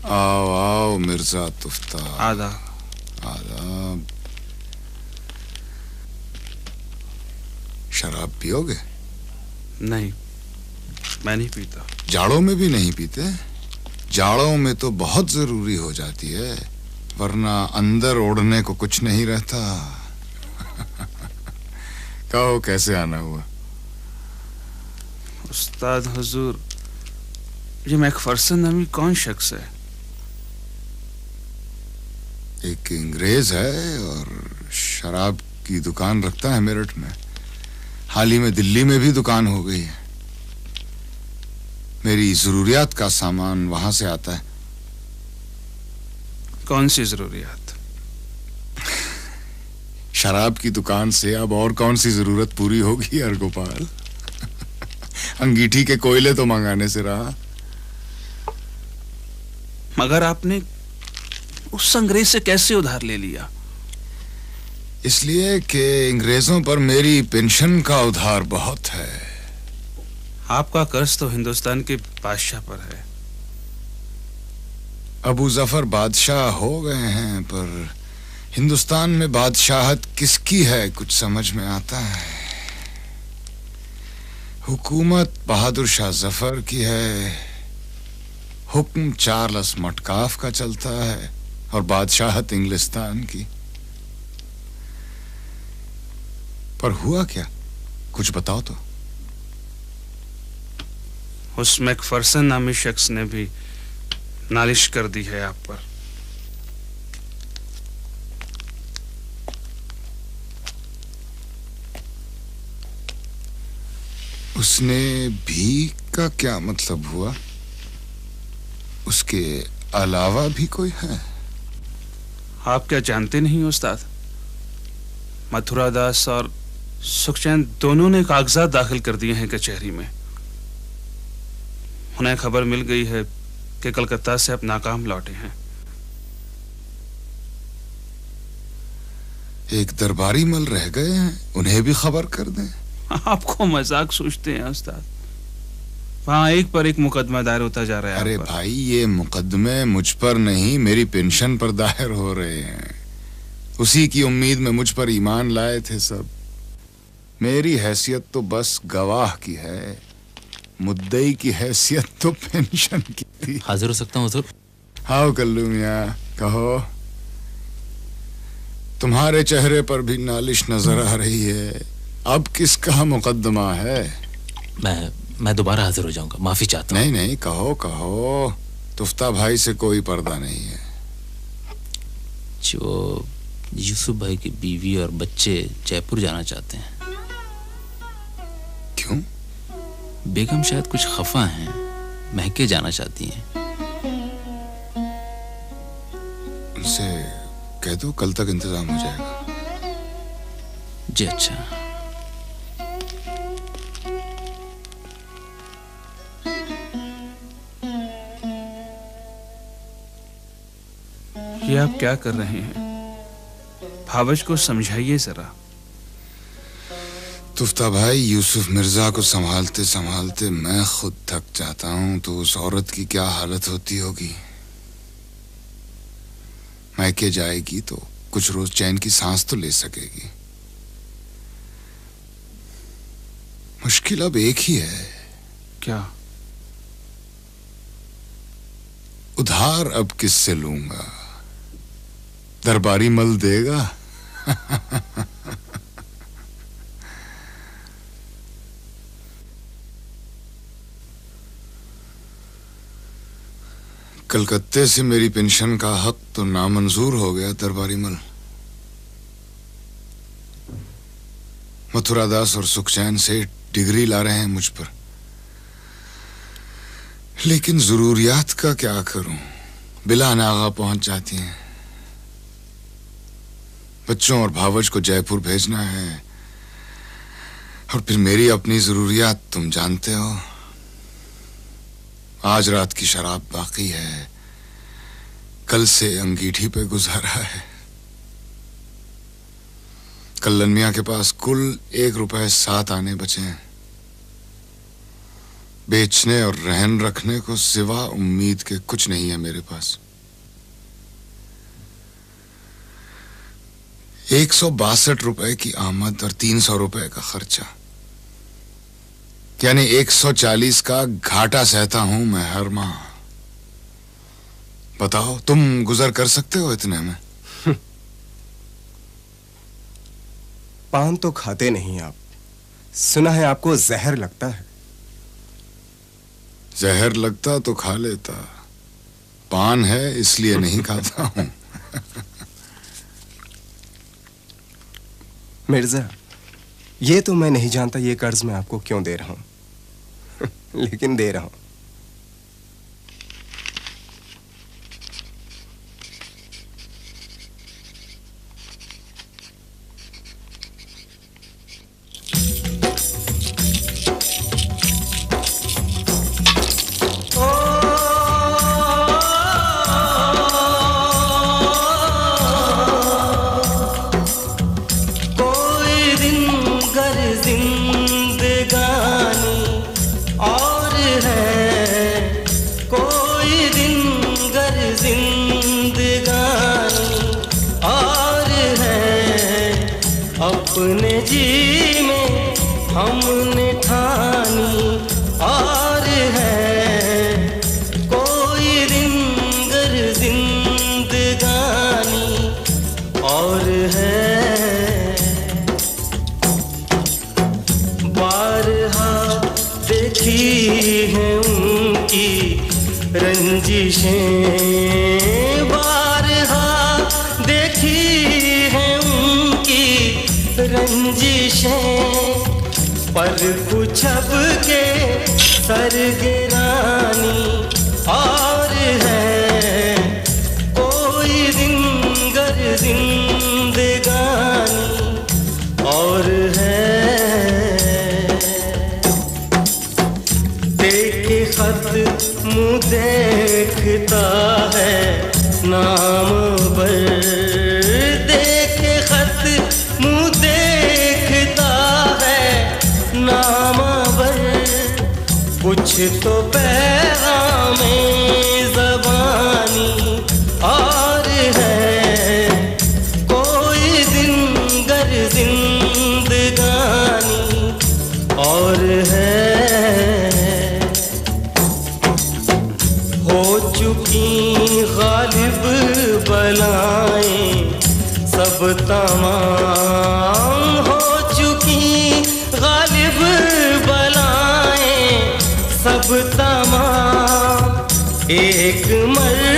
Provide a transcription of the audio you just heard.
आओ आओ मिर्जा तुफ्ता। आदाब। आदाब। शराब पियोगे? नहीं, मैं नहीं पीता। जाड़ों में भी नहीं पीते? जाड़ों में तो बहुत जरूरी हो जाती है, वरना अंदर ओढ़ने को कुछ नहीं रहता। कहो कैसे आना हुआ? उस्ताद हुजूर, ये मैकफरसन नामी कौन शख्स है? एक अंग्रेज है और शराब की दुकान रखता है मेरठ में। हाल ही में दिल्ली में भी दुकान हो गई है। मेरी जरूरियात का सामान वहां से आता है। कौन सी जरूरियात? शराब की दुकान से अब और कौन सी जरूरत पूरी होगी यार गोपाल? अंगीठी के कोयले तो मंगाने से रहा। मगर आपने उस अंग्रेज से कैसे उधार ले लिया? इसलिए कि अंग्रेजों पर मेरी पेंशन का उधार बहुत है। आपका कर्ज तो हिंदुस्तान के बादशाह पर है। अबू जफर बादशाह हो गए हैं, पर हिंदुस्तान में बादशाहत किसकी है कुछ समझ में आता है। हुकूमत बहादुर शाह जफर की है, हुक्म चार्ल्स मटकाफ का चलता है, और बादशाहत इंग्लिस्तान की। पर हुआ क्या, कुछ बताओ तो। उस मैकफरसन नामी शख्स ने भी नालिश कर दी है आप पर। उसने भी का क्या मतलब हुआ? उसके अलावा भी कोई है? आप क्या जानते नहीं उस्ताद? मथुरा दास और सुखचैन दोनों ने कागजात दाखिल कर दिए हैं कचहरी में। उन्हें खबर मिल गई है कि कलकत्ता से अब नाकाम लौटे हैं। एक दरबारी मल रह गए हैं, उन्हें भी खबर कर दें। आपको मजाक सोचते हैं उस्ताद? वहां एक पर एक मुकदमा दायर होता जा रहा है। अरे भाई, ये मुकदमे मुझ पर नहीं, मेरी पेंशन पर दायर हो रहे हैं। उसी की उम्मीद में मुझ पर ईमान लाए थे सब। मेरी हैसियत तो बस गवाह की है, मुद्दई की हैसियत तो पेंशन की थी। हाजिर हो सकता हूँ हुजूर? हाँ कल्लू मियाँ, कहो। तुम्हारे चेहरे पर भी नालिश नजर आ रही है। अब किसका मुकदमा है? मैं दोबारा हाजिर हो जाऊंगा, माफी चाहता हूँ। नहीं नहीं, कहो कहो। तुफ्ता भाई से कोई पर्दा नहीं है। जो यूसुफ भाई की बीवी और बच्चे जयपुर जाना चाहते हैं। क्यों? बेगम शायद कुछ खफा हैं, महके जाना चाहती हैं। उनसे कह दो कल तक इंतजाम हो जाएगा। जी अच्छा। ये आप क्या कर रहे हैं? भावज को समझाइए जरा। तुफ्ता भाई, यूसुफ मिर्जा को संभालते संभालते मैं खुद थक जाता हूं, तो उस औरत की क्या हालत होती होगी। मैके जाएगी तो कुछ रोज चैन की सांस तो ले सकेगी। मुश्किल अब एक ही है। क्या? उधार अब किससे लूंगा? दरबारी मल देगा? कलकत्ते से मेरी पेंशन का हक तो नामंजूर हो गया दरबारी मल। मथुरा दास और सुखचैन से डिग्री ला रहे हैं मुझ पर, लेकिन जरूरियात का क्या करूं? बिला नागा पहुंच जाती हैं। बच्चों और भावज को जयपुर भेजना है, और फिर मेरी अपनी जरूरियात तुम जानते हो। आज रात की शराब बाकी है, कल से अंगीठी पे गुजारा है। कल्लन मियाँ के पास कुल 1 रुपए 7 आने बचे हैं। बेचने और रहन रखने को सिवा उम्मीद के कुछ नहीं है मेरे पास। 162 रुपए की आमद और 300 रुपए का खर्चा, यानी 140 का घाटा सहता हूं मैं हर माह। बताओ, तुम गुजर कर सकते हो इतने में? पान तो खाते नहीं आप, सुना है आपको जहर लगता है। जहर लगता तो खा लेता, पान है इसलिए नहीं खाता हूं। मिर्जा, ये तो मैं नहीं जानता ये कर्ज मैं आपको क्यों दे रहा हूं, लेकिन दे रहा हूं। अपने जी में हमने ठानी और है कोई दिन गर जिंदगानी और है बारहा देखी है उनकी रंजिशें, बारहा देखी है उनकी रंजिशें, पर कुछ अब के सरगिरानी और है कोई दिन गर जिंदगानी और है देखे खत मुँह देखता है नाम पर, देखे खत मुँह देखता है नाम पर, कुछ तो पैगामे ज़बानी और है कोई दिन गर जिंदगानी और है हो चुकी गालिब बलाएं सब तमाम, हो चुकी गालिब बलाएं सब तमाम, एक मर